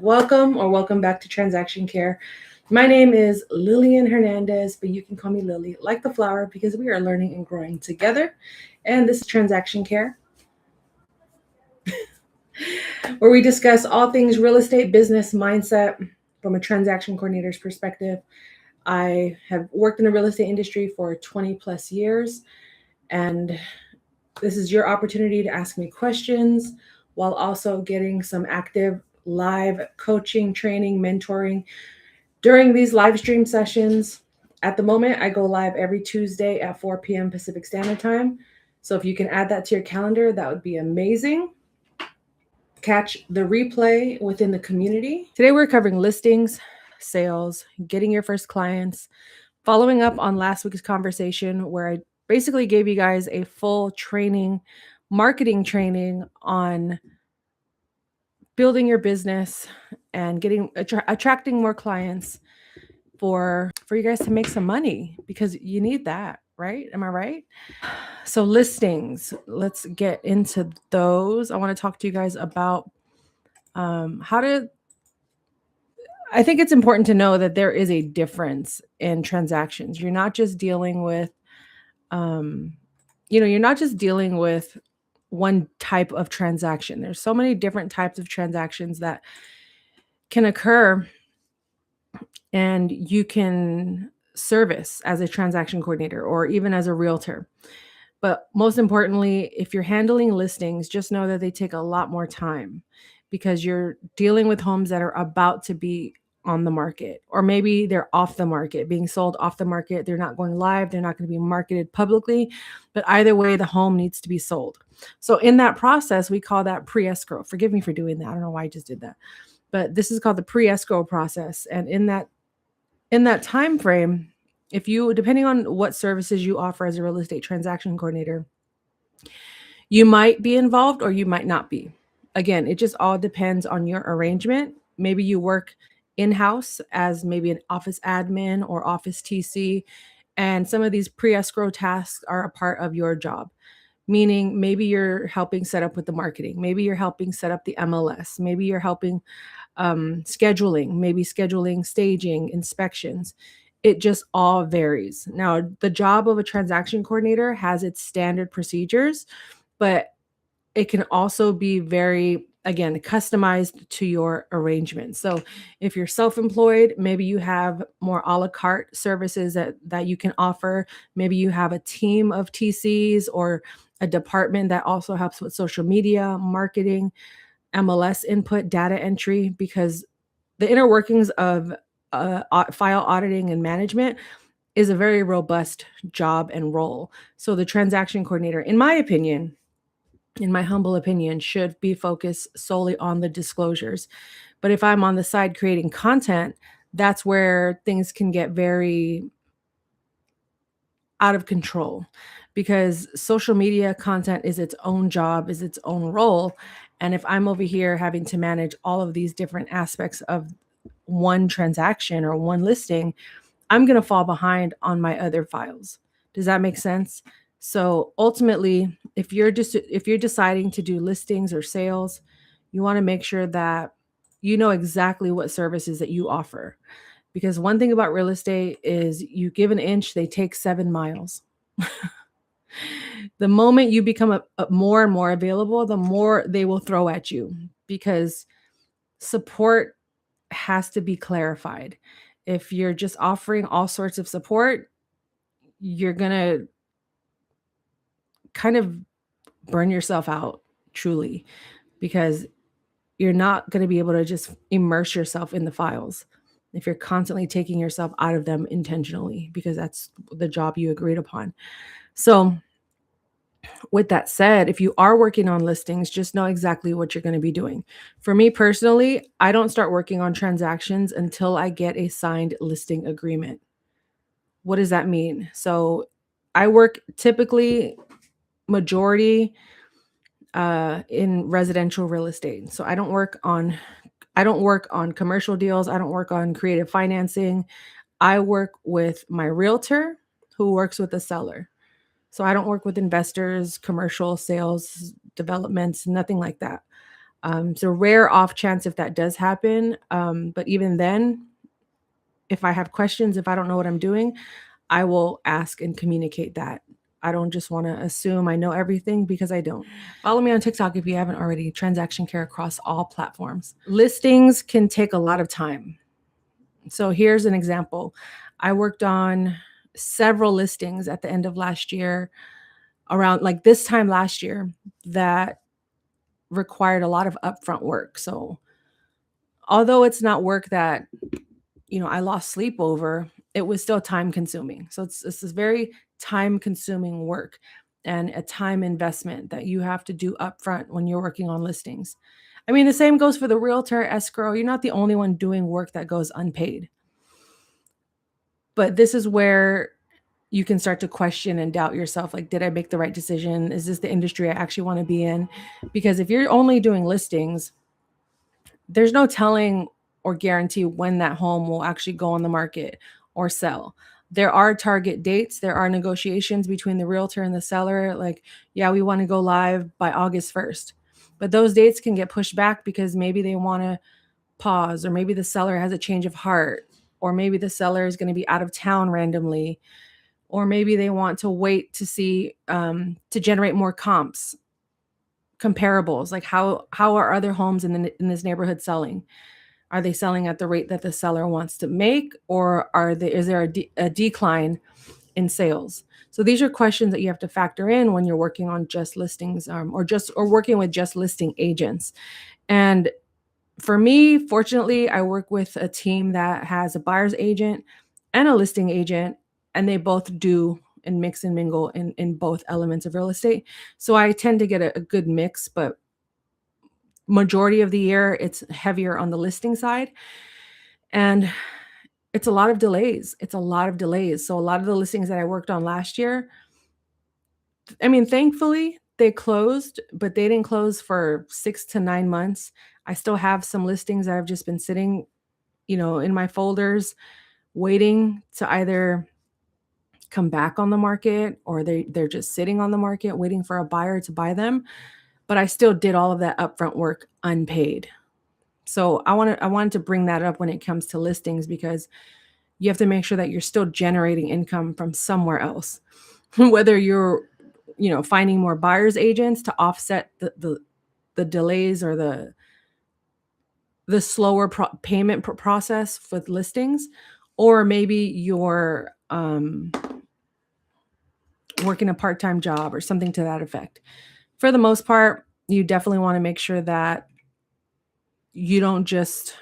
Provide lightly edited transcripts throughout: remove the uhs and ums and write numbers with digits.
Welcome back to Transaction Care. My name is Lillian Hernandez, but you can call me Lily, like the flower, because we are learning and growing together. And this is Transaction Care, where we discuss all things real estate, business, mindset from a transaction coordinator's perspective. I have worked in the real estate industry for 20 plus years, and this is your opportunity to ask me questions while also getting some active live coaching, training, mentoring during these live stream sessions. At the moment, I go live every Tuesday at 4 p.m. Pacific Standard Time. So if you can add that to your calendar, that would be amazing. Catch the replay within the community. Today, we're covering listings, sales, getting your first clients, following up on last week's conversation where I basically gave you guys a full training, marketing training on building your business and attracting more clients for you guys to make some money, because you need that, right? Am I right? So listings, let's get into those. I want to talk to you guys about how to. I think it's important to know that there is a difference in transactions. You're not just dealing with, um, you're not just dealing with one type of transaction. There's so many different types of transactions that can occur, and you can service as a transaction coordinator or even as a realtor. But most importantly, if you're handling listings, just know that they take a lot more time because you're dealing with homes that are about to be on the market, or maybe they're off the market, being sold off the market. They're not going live. They're not going to be marketed publicly, but either way, the home needs to be sold. So in that process, we call that pre-escrow. Forgive me for doing that. I don't know why I just did that, but this is called the pre-escrow process. And in that time frame, if you, depending on what services you offer as a real estate transaction coordinator, you might be involved or you might not be. Again, it just all depends on your arrangement. Maybe you work in-house as maybe an office admin or office TC, and some of these pre-escrow tasks are a part of your job. Meaning maybe you're helping set up with the marketing, maybe you're helping set up the MLS, maybe you're helping scheduling, maybe scheduling, staging, inspections. It just all varies. Now, the job of a transaction coordinator has its standard procedures, but it can also be very, again, customized to your arrangement. So if you're self-employed, maybe you have more a la carte services that you can offer. Maybe you have a team of TCs or a department that also helps with social media, marketing, MLS input, data entry, because the inner workings of file auditing and management is a very robust job and role. So the transaction coordinator, in my opinion, in my humble opinion, should be focused solely on the disclosures. But if I'm on the side creating content, that's where things can get very out of control, because social media content is its own job, is its own role. And if I'm over here having to manage all of these different aspects of one transaction or one listing, I'm going to fall behind on my other files. Does that make sense? So ultimately, if you're deciding to do listings or sales, you want to make sure that you know exactly what services that you offer. Because one thing about real estate is you give an inch, they take 7 miles. The moment you become a more and more available, the more they will throw at you, because support has to be clarified. If you're just offering all sorts of support, you're going to kind of burn yourself out, truly, because you're not going to be able to just immerse yourself in the files if you're constantly taking yourself out of them intentionally, because that's the job you agreed upon. So with that said, if you are working on listings, just know exactly what you're going to be doing. For me personally, I don't start working on transactions until I get a signed listing agreement. What does that mean? So I work typically majority in residential real estate. So I don't work on commercial deals. I don't work on creative financing. I work with my realtor who works with the seller. So I don't work with investors, commercial sales, developments, nothing like that. It's a rare off chance if that does happen. But even then, if I have questions, if I don't know what I'm doing, I will ask and communicate that. I don't just want to assume I know everything, because I don't. Follow me on TikTok if you haven't already. Transaction Care across all platforms. Listings can take a lot of time. So here's an example. I worked on several listings at the end of last year, around like this time last year, that required a lot of upfront work. So although it's not work that, I lost sleep over, it was still time consuming. So it's this very time consuming work and a time investment that you have to do upfront when you're working on listings. I mean, the same goes for the realtor escrow. You're not the only one doing work that goes unpaid. But this is where you can start to question and doubt yourself. Like, did I make the right decision? Is this the industry I actually want to be in? Because if you're only doing listings, there's no telling or guarantee when that home will actually go on the market or sell. There are target dates. There are negotiations between the realtor and the seller. Like, yeah, we want to go live by August 1st. But those dates can get pushed back because maybe they want to pause, or maybe the seller has a change of heart, or maybe the seller is going to be out of town randomly, or maybe they want to wait to see, to generate more comps, comparables. Like, how are other homes in this neighborhood selling? Are they selling at the rate that the seller wants to make, or is there a decline in sales? So these are questions that you have to factor in when you're working on just listings, or working with just listing agents. And for me, fortunately, I work with a team that has a buyer's agent and a listing agent, and they both do and mix and mingle in both elements of real estate. So I tend to get a good mix, but majority of the year it's heavier on the listing side. And it's a lot of delays. It's a lot of delays. So a lot of the listings that I worked on last year, I mean, thankfully they closed, but they didn't close for 6 to 9 months. I still have some listings that have just been sitting, in my folders, waiting to either come back on the market, or they're just sitting on the market waiting for a buyer to buy them. But I still did all of that upfront work unpaid. So I wanted to bring that up when it comes to listings, because you have to make sure that you're still generating income from somewhere else. Whether you're, finding more buyers agents to offset the delays, or the slower payment process with listings, or maybe you're working a part-time job or something to that effect. For the most part, you definitely want to make sure that you don't just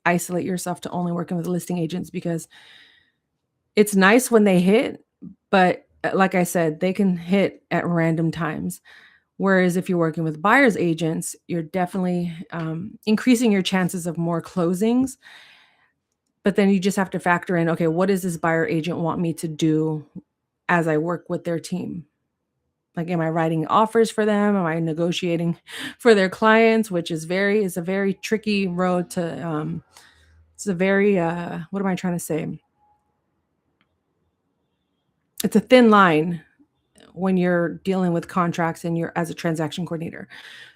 isolate yourself to only working with listing agents, because it's nice when they hit, but like I said, they can hit at random times. Whereas if you're working with buyer's agents, you're definitely increasing your chances of more closings. But then you just have to factor in, okay, what does this buyer agent want me to do as I work with their team? Like, am I writing offers for them? Am I negotiating for their clients? Which is a very tricky road to, it's a very, what am I trying to say? It's a thin line when you're dealing with contracts and you're as a transaction coordinator.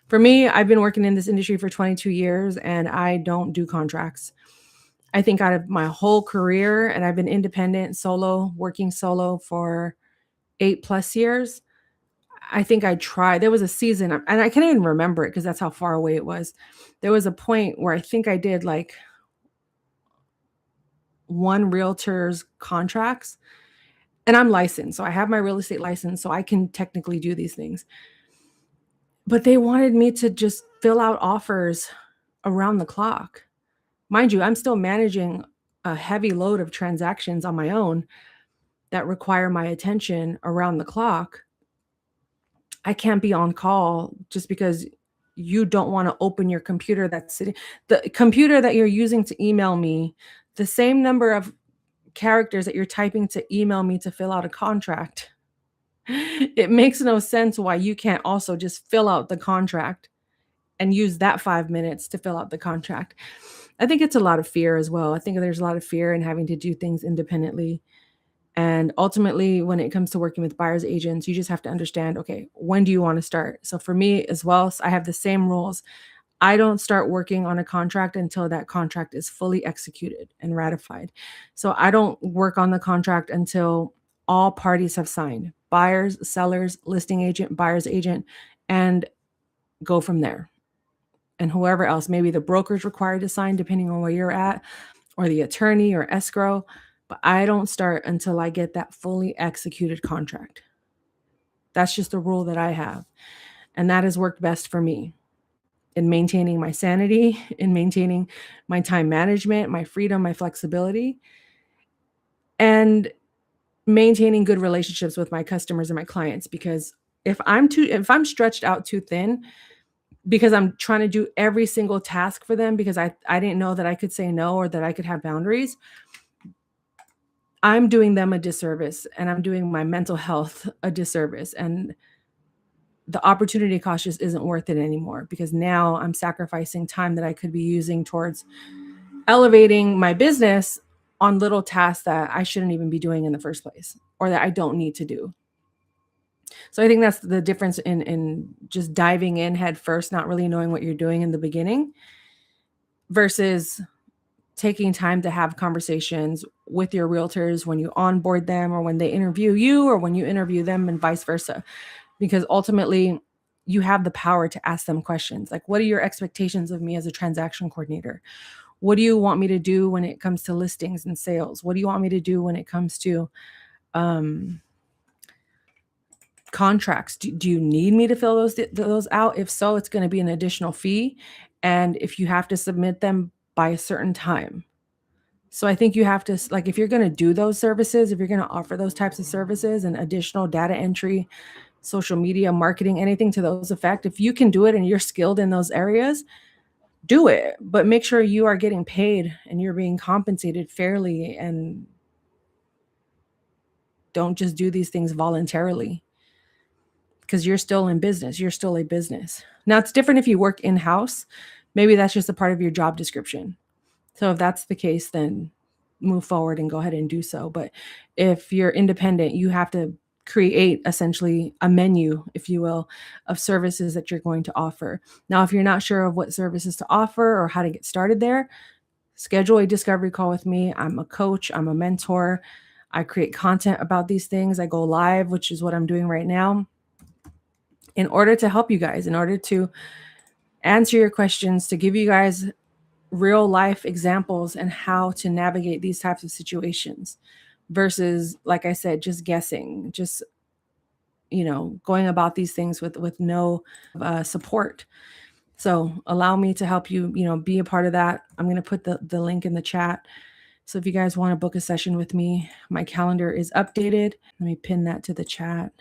For me, I've been working in this industry for 22 years and I don't do contracts. I think out of my whole career, and I've been independent, working solo for 8+ years. I think I tried. There was a season, and I can't even remember it because that's how far away it was. There was a point where I think I did like one realtor's contracts, and I'm licensed. So I have my real estate license, so I can technically do these things. But they wanted me to just fill out offers around the clock. Mind you, I'm still managing a heavy load of transactions on my own that require my attention around the clock. I can't be on call just because you don't want to open your computer that's sitting, the computer that you're using to email me, the same number of characters that you're typing to email me to fill out a contract. It makes no sense why you can't also just fill out the contract and use that 5 minutes to fill out the contract. I think it's a lot of fear as well. I think there's a lot of fear in having to do things independently. And ultimately, when it comes to working with buyer's agents, you just have to understand, okay, when do you want to start? So for me as well, I have the same rules. I don't start working on a contract until that contract is fully executed and ratified. So I don't work on the contract until all parties have signed, buyers, sellers, listing agent, buyer's agent, and go from there. And whoever else, maybe the broker's required to sign depending on where you're at, or the attorney or escrow. But I don't start until I get that fully executed contract. That's just a rule that I have. And that has worked best for me in maintaining my sanity, in maintaining my time management, my freedom, my flexibility, and maintaining good relationships with my customers and my clients. Because if I'm stretched out too thin because I'm trying to do every single task for them because I didn't know that I could say no or that I could have boundaries, I'm doing them a disservice and I'm doing my mental health a disservice. And the opportunity cost just isn't worth it anymore because now I'm sacrificing time that I could be using towards elevating my business on little tasks that I shouldn't even be doing in the first place or that I don't need to do. So I think that's the difference in just diving in head first, not really knowing what you're doing in the beginning versus taking time to have conversations with your realtors when you onboard them or when they interview you or when you interview them and vice versa. Because ultimately you have the power to ask them questions like, what are your expectations of me as a transaction coordinator? What do you want me to do when it comes to listings and sales? What do you want me to do when it comes to contracts? Do you need me to fill those out? If so, it's going to be an additional fee. And if you have to submit them by a certain time. So I think you have to, like, if you're going to do those services, if you're going to offer those types of services and additional data entry, social media marketing, anything to those effect, if you can do it and you're skilled in those areas, do it, but make sure you are getting paid and you're being compensated fairly and don't just do these things voluntarily because you're still in business. You're still a business. Now it's different if you work in-house. Maybe that's just a part of your job description. So if that's the case, then move forward and go ahead and do so. But if you're independent, you have to create essentially a menu, if you will, of services that you're going to offer. Now, if you're not sure of what services to offer or how to get started there, schedule a discovery call with me. I'm a coach, I'm a mentor. I create content about these things. I go live, which is what I'm doing right now, in order to help you guys, in order to answer your questions, to give you guys real life examples and how to navigate these types of situations versus, like I said, just guessing, just, going about these things with no support. So allow me to help you, be a part of that. I'm going to put the link in the chat. So if you guys want to book a session with me, my calendar is updated. Let me pin that to the chat.